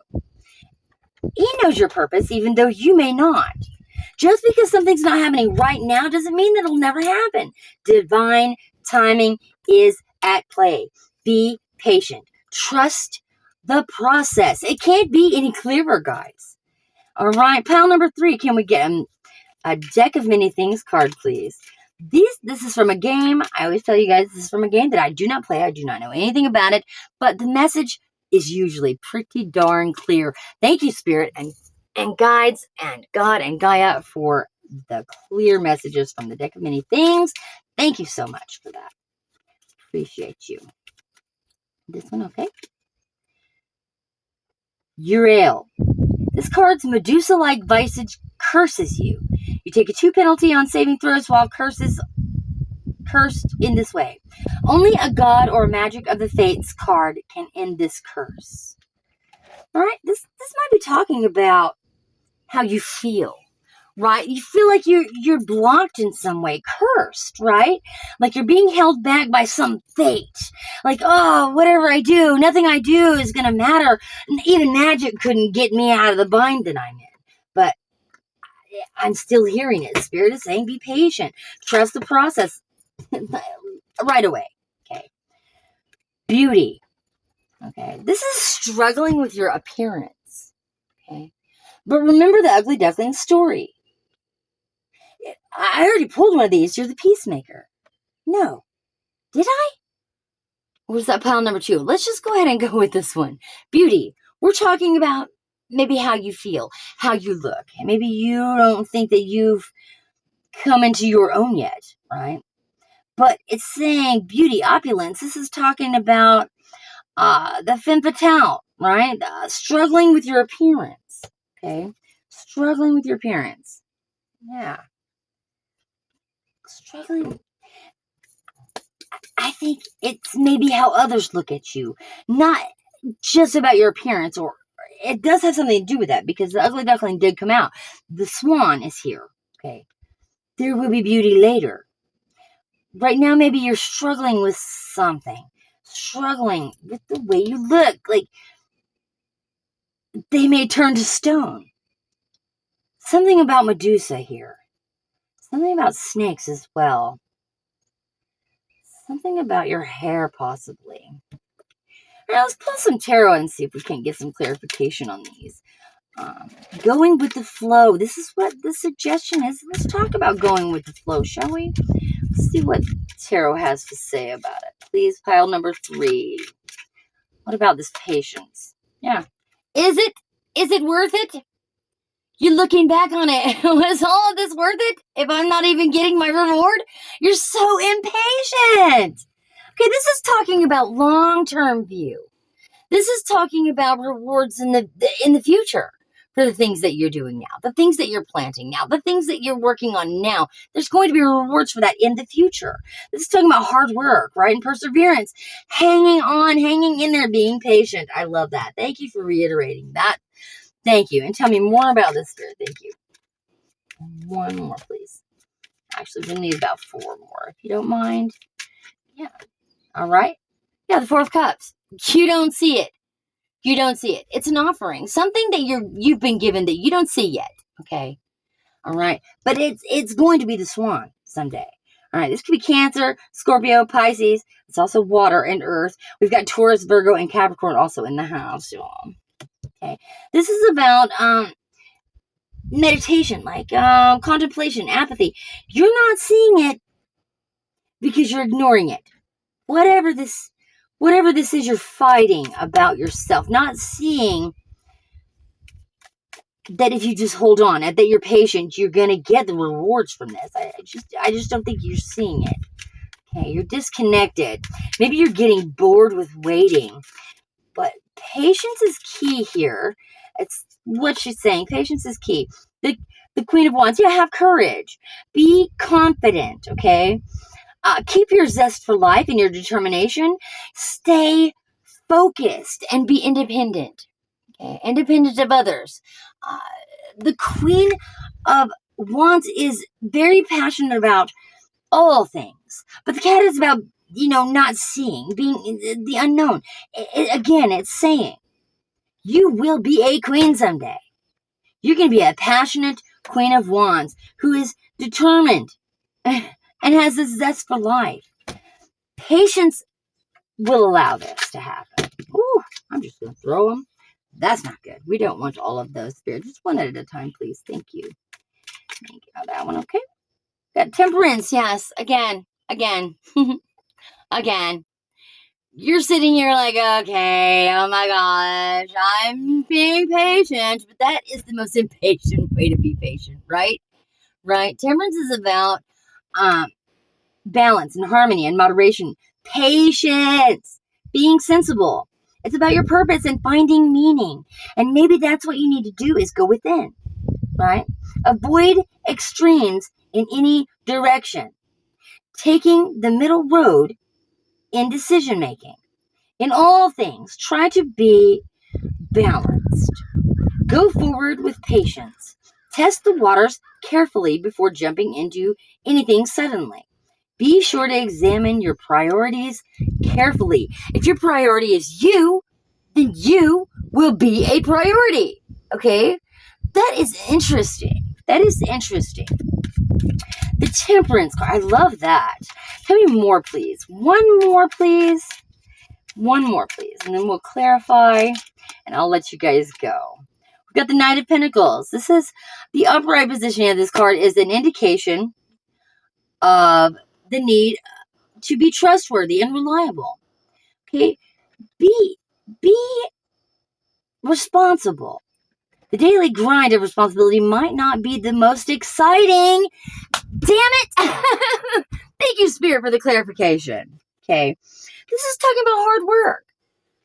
He knows your purpose, even though you may not. Just because something's not happening right now doesn't mean that it'll never happen. Divine timing is at play. Be patient. Trust the process. It can't be any clearer, guys. All right, pile number 3. Can we get a deck of many things card, please? This is from a game. I always tell you guys this is from a game that I do not play. I do not know anything about it, but the message is usually pretty darn clear. Thank you, Spirit and guides and God and Gaia for the clear messages from the deck of many things. Thank you so much for that. Appreciate you. This one, okay? Uriel. This card's Medusa-like visage curses you. You take a 2 penalty on saving throws while cursed in this way. Only a god or magic of the fates card can end this curse. All right, this might be talking about how you feel, right? You feel like you're blocked in some way, cursed, right? Like you're being held back by some fate. Like, oh, whatever I do, nothing I do is going to matter. Even magic couldn't get me out of the bind that I'm in. But I'm still hearing it. Spirit is saying, be patient. Trust the process right away. Okay. Beauty. Okay. This is struggling with your appearance. Okay. But remember the ugly duckling story. I already pulled one of these. You're the peacemaker. No. Did I? Or was that pile number 2? Let's just go ahead and go with this one. Beauty. We're talking about maybe how you feel, how you look. Maybe you don't think that you've come into your own yet, right? But it's saying beauty, opulence. This is talking about the femme fatale, right? Struggling with your appearance, okay? Struggling with your appearance. Yeah. Struggling. I think it's maybe how others look at you, not just about your appearance, or it does have something to do with that because the ugly duckling did come out. The swan is here, okay? There will be beauty later. Right now, maybe you're struggling with something. Struggling with the way you look. Like, they may turn to stone. Something about Medusa here. Something about snakes as well. Something about your hair, possibly. All right, let's pull some tarot and see if we can get some clarification on these. Going with the flow. This is what the suggestion is. Let's talk about going with the flow, shall we? Let's see what Tarot has to say about it. Please, pile number 3. What about this patience? Yeah. Is it worth it? You're looking back on it. Was all of this worth it if I'm not even getting my reward? You're so impatient. Okay, this is talking about long-term view. This is talking about rewards in the future for the things that you're doing now, the things that you're planting now, the things that you're working on now. There's going to be rewards for that in the future. This is talking about hard work, right? And perseverance, hanging on, hanging in there, being patient. I love that. Thank you for reiterating that. Thank you. And tell me more about this spirit. Thank you. One more, please. Actually, we need about 4 more, if you don't mind. Yeah. All right. Yeah, the 4 of Cups. You don't see it. You don't see it. It's an offering. Something that you've been given that you don't see yet. Okay. All right. But it's going to be the Swan someday. All right. This could be Cancer, Scorpio, Pisces. It's also water and earth. We've got Taurus, Virgo, and Capricorn also in the house, y'all. Okay. This is about meditation, like contemplation, apathy. You're not seeing it because you're ignoring it. Whatever this is, you're fighting about yourself, not seeing that if you just hold on, that you're patient, you're going to get the rewards from this. I just don't think you're seeing it. Okay, you're disconnected. Maybe you're getting bored with waiting, but patience is key here. It's what she's saying. Patience is key. The Queen of Wands. Yeah, have courage. Be confident, okay? Keep your zest for life and your determination. Stay focused and be independent. Okay, independent of others. The Queen of Wands is very passionate about all things, but the cat is about, not seeing, being the unknown. Again, it's saying you will be a queen someday. You're going to be a passionate Queen of Wands who is determined and has a zest for life. Patience will allow this to happen. Ooh, I'm just going to throw them. That's not good. We don't want all of those spirits. Just one at a time, please. Thank you. Thank you. That one, okay? Got Temperance. Yes. Again. Again. You're sitting here like, okay, oh my gosh, I'm being patient. But that is the most impatient way to be patient, right? Right? Temperance is about balance and harmony and moderation. Patience. Being sensible. It's about your purpose and finding meaning. And maybe that's what you need to do is go within, right? Avoid extremes in any direction. Taking the middle road in decision making. In all things, try to be balanced. Go forward with patience. Test the waters carefully before jumping into anything suddenly. Be sure to examine your priorities carefully. If your priority is you, then you will be a priority. Okay? That is interesting. The Temperance card. I love that. Tell me more, please. One more, please. And then we'll clarify, and I'll let you guys go. We've got the Knight of Pentacles. This is the upright position of this card is an indication of the need to be trustworthy and reliable. Okay? Be responsible. The daily grind of responsibility might not be the most exciting. Damn it! Thank you, Spirit, for the clarification. Okay. This is talking about hard work.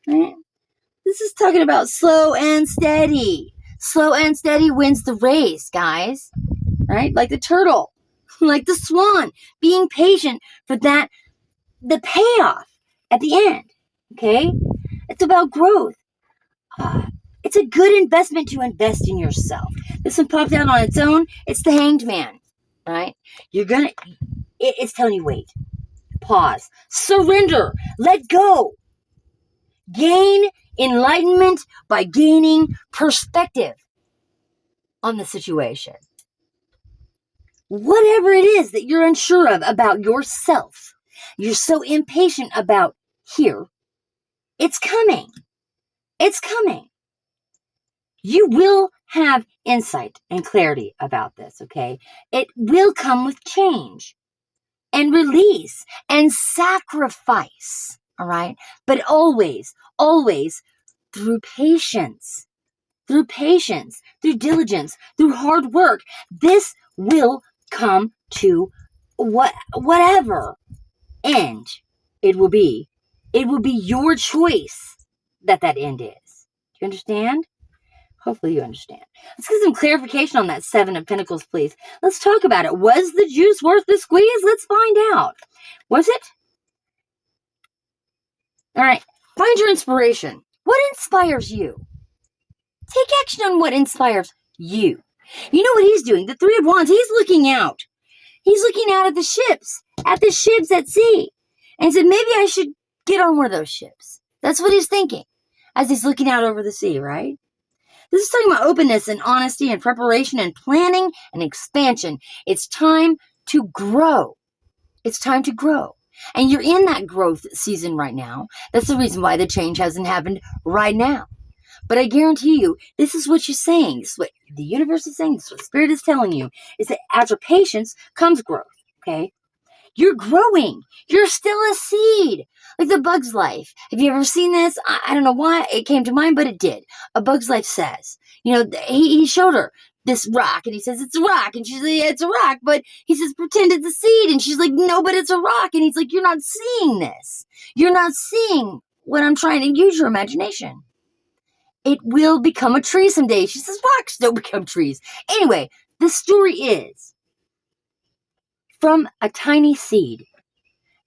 Right? This is talking about slow and steady. Slow and steady wins the race, guys. Right? Like the turtle. Like the swan. Being patient for the payoff at the end. Okay? It's about growth. It's a good investment to invest in yourself. This one popped out on its own. It's the Hanged Man. Right? It's telling you, wait. Pause. Surrender. Let go. Gain enlightenment by gaining perspective on the situation. Whatever it is that you're unsure of about yourself, you're so impatient about here, it's coming. It's coming. You will have insight and clarity about this, okay? It will come with change and release and sacrifice, all right? But always, always through patience, through diligence, through hard work. This will come to whatever end it will be. It will be your choice that end is. Do you understand? Hopefully you understand. Let's get some clarification on that 7 of Pentacles, please. Let's talk about it. Was the juice worth the squeeze? Let's find out. Was it? All right. Find your inspiration. What inspires you? Take action on what inspires you. You know what he's doing? The 3 of Wands, he's looking out. He's looking out at the ships at sea. And he said, maybe I should get on one of those ships. That's what he's thinking as he's looking out over the sea, right? This is talking about openness and honesty and preparation and planning and expansion. It's time to grow. It's time to grow. And you're in that growth season right now. That's the reason why the change hasn't happened right now. But I guarantee you, this is what you're saying. This is what the universe is saying. This is what Spirit is telling you. Is that after patience comes growth. Okay? You're growing. You're still a seed. Like the Bug's Life. Have you ever seen this? I don't know why it came to mind, but it did. A Bug's Life says, he showed her this rock, and he says, it's a rock. And she's like, yeah, it's a rock. But he says, pretend it's a seed. And she's like, no, but it's a rock. And he's like, you're not seeing this. You're not seeing what I'm trying to use your imagination. It will become a tree someday. She says, rocks don't become trees. Anyway, the story is, from a tiny seed,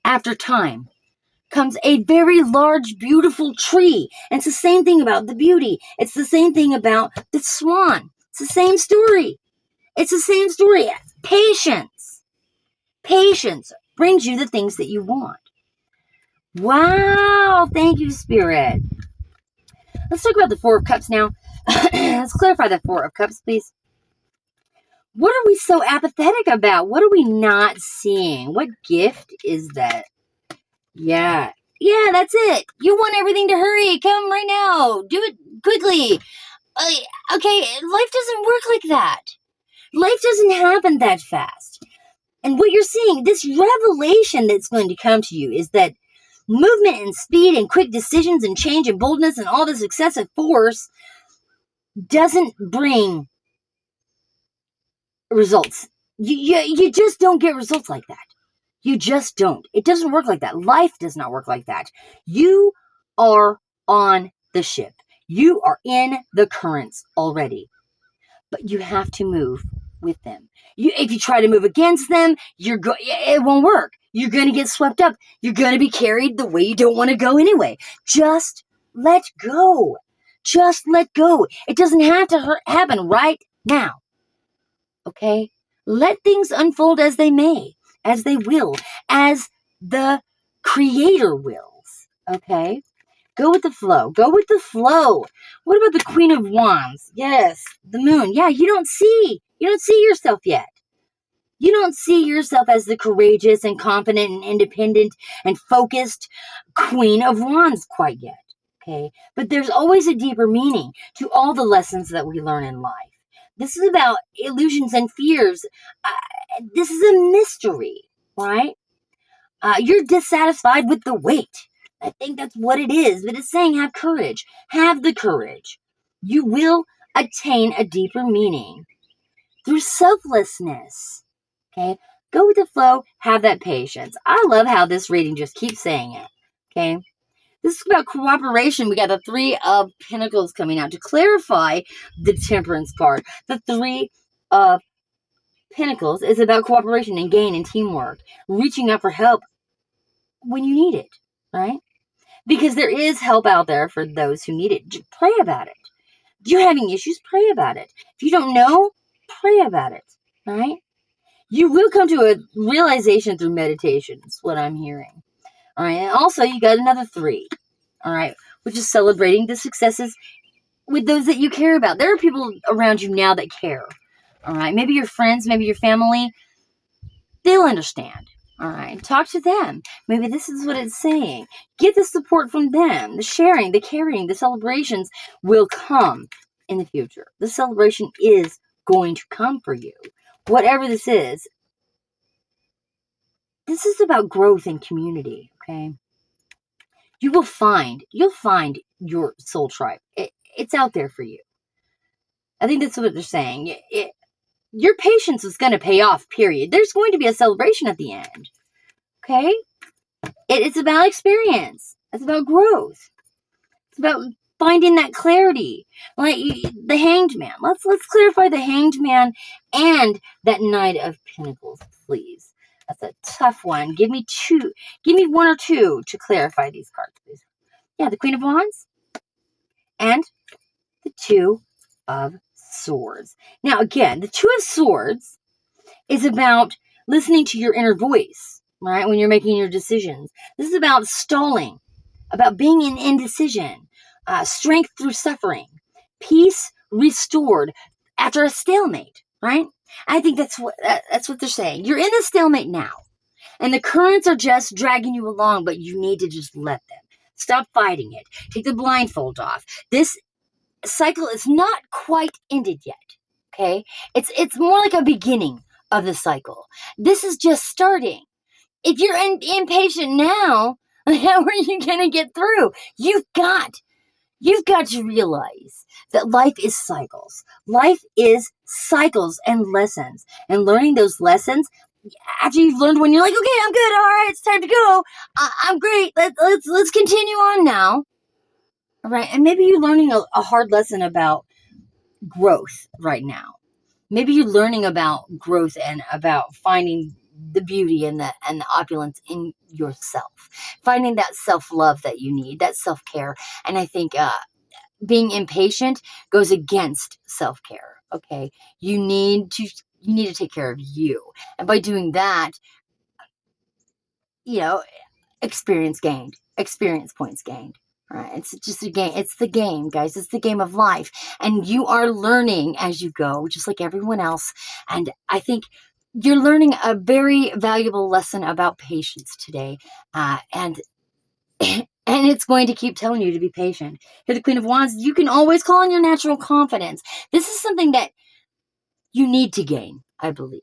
after time, comes a very large, beautiful tree. And it's the same thing about the beauty. It's the same thing about the swan. It's the same story. It's the same story. Patience. Patience brings you the things that you want. Wow. Thank you, Spirit. Let's talk about the 4 of Cups now. Let's clarify the 4 of Cups, please. What are we so apathetic about? What are we not seeing? What gift is that? Yeah, that's it. You want everything to hurry. Come right now. Do it quickly. Okay, life doesn't work like that. Life doesn't happen that fast. And what you're seeing, this revelation that's going to come to you is that movement and speed and quick decisions and change and boldness and all this excessive force doesn't bring results. You just don't get results like that. You just don't. It doesn't work like that. Life does not work like that. You are on the ship. You are in the currents already. But you have to move with them. If you try to move against them, it won't work. You're going to get swept up. You're going to be carried the way you don't want to go anyway. Just let go. Just let go. It doesn't have to happen right now. Okay? Let things unfold as they may, as they will, as the Creator wills. Okay? Go with the flow. Go with the flow. What about the Queen of Wands? Yes, the Moon. Yeah, you don't see yourself yet. You don't see yourself as the courageous and confident and independent and focused Queen of Wands quite yet. Okay? But there's always a deeper meaning to all the lessons that we learn in life. This is about illusions and fears. This is a mystery, right? You're dissatisfied with the weight. I think that's what it is. But it's saying have courage. Have the courage. You will attain a deeper meaning through selflessness. Okay? Go with the flow. Have that patience. I love how this reading just keeps saying it. Okay? This is about cooperation. We got the 3 of Pentacles coming out to clarify the Temperance card. The 3 of Pentacles is about cooperation and gain and teamwork. Reaching out for help when you need it, right? Because there is help out there for those who need it. Just pray about it. If you're having issues, pray about it. If you don't know, pray about it, right? You will come to a realization through meditation. That's what I'm hearing. All right. And also, you got another 3. All right. Which is celebrating the successes with those that you care about. There are people around you now that care. All right. Maybe your friends, maybe your family. They'll understand. All right. Talk to them. Maybe this is what it's saying. Get the support from them. The sharing, the caring, the celebrations will come in the future. This celebration is going to come for you. Whatever this is about growth and community, okay? You'll find your soul tribe. It's out there for you. I think that's what they're saying. Your patience is going to pay off, period. There's going to be a celebration at the end, okay? It's about experience. It's about growth. It's about finding that clarity. Like the Hanged Man. Let's clarify the Hanged Man and that Knight of Pentacles, please. That's a tough one. Give me two. Give me one or two to clarify these cards, please. Yeah, the Queen of Wands and the Two of Swords. Now, again, the Two of Swords is about listening to your inner voice, right? When you're making your decisions. This is about stalling, about being in indecision, strength through suffering, peace restored after a stalemate, right? I think that's what they're saying. You're in a stalemate now, and the currents are just dragging you along, but you need to just let them. Stop fighting it. Take the blindfold off. This cycle is not quite ended yet, okay? It's more like a beginning of the cycle. This is just starting. If you're impatient now, how are you going to get through? You've got to realize that life is cycles. Life is cycles and lessons. And learning those lessons, after you've learned one, you're like, okay, I'm good. All right, it's time to go. I'm great. Let's continue on now. All right. And maybe you're learning a hard lesson about growth right now. Maybe you're learning about growth and about finding the beauty and the opulence in yourself, finding that self-love that you need, that self-care. And I think being impatient goes against self-care. Okay, you need to take care of you, and by doing that, experience gained, experience points gained. Right? It's just a game. It's the game, guys. It's the game of life. And you are learning as you go, just like everyone else. And I think you're learning a very valuable lesson about patience today. And it's going to keep telling you to be patient. You're the Queen of Wands. You can always call on your natural confidence. This is something that you need to gain, I believe.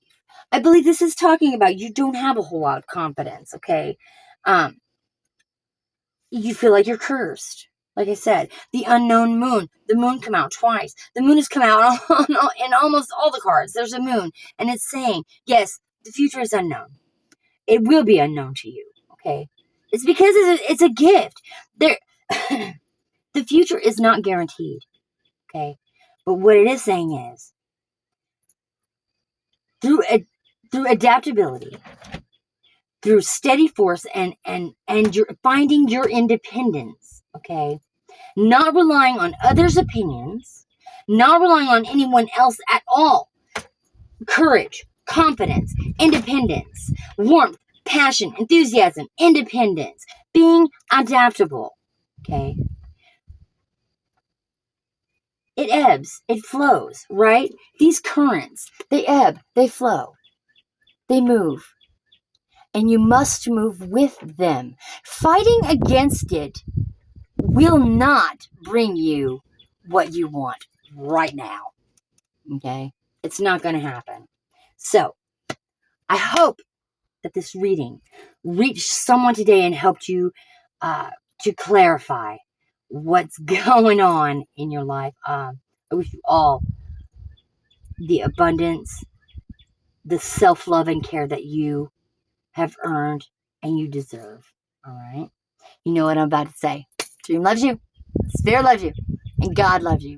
I believe this is talking about you don't have a whole lot of confidence, okay? You feel like you're cursed. Like I said, the unknown moon. The moon come out twice. The moon has come out in almost all the cards. There's a moon. And it's saying, yes, the future is unknown. It will be unknown to you. Okay? It's because it's a gift. The future is not guaranteed. Okay? But what it is saying is, through adaptability, through steady force and you're finding your independence, okay? Not relying on others' opinions, not relying on anyone else at all. Courage, confidence, independence, warmth, passion, enthusiasm, independence, being adaptable, okay? It ebbs, it flows, right? These currents, they ebb, they flow, they move. And you must move with them. Fighting against it will not bring you what you want right now. Okay? It's not going to happen. So, I hope that this reading reached someone today and helped you to clarify what's going on in your life. I wish you all the abundance, the self-love and care that you have earned and you deserve. All right? You know what I'm about to say. Dream loves you, Spirit loves you, and God loves you.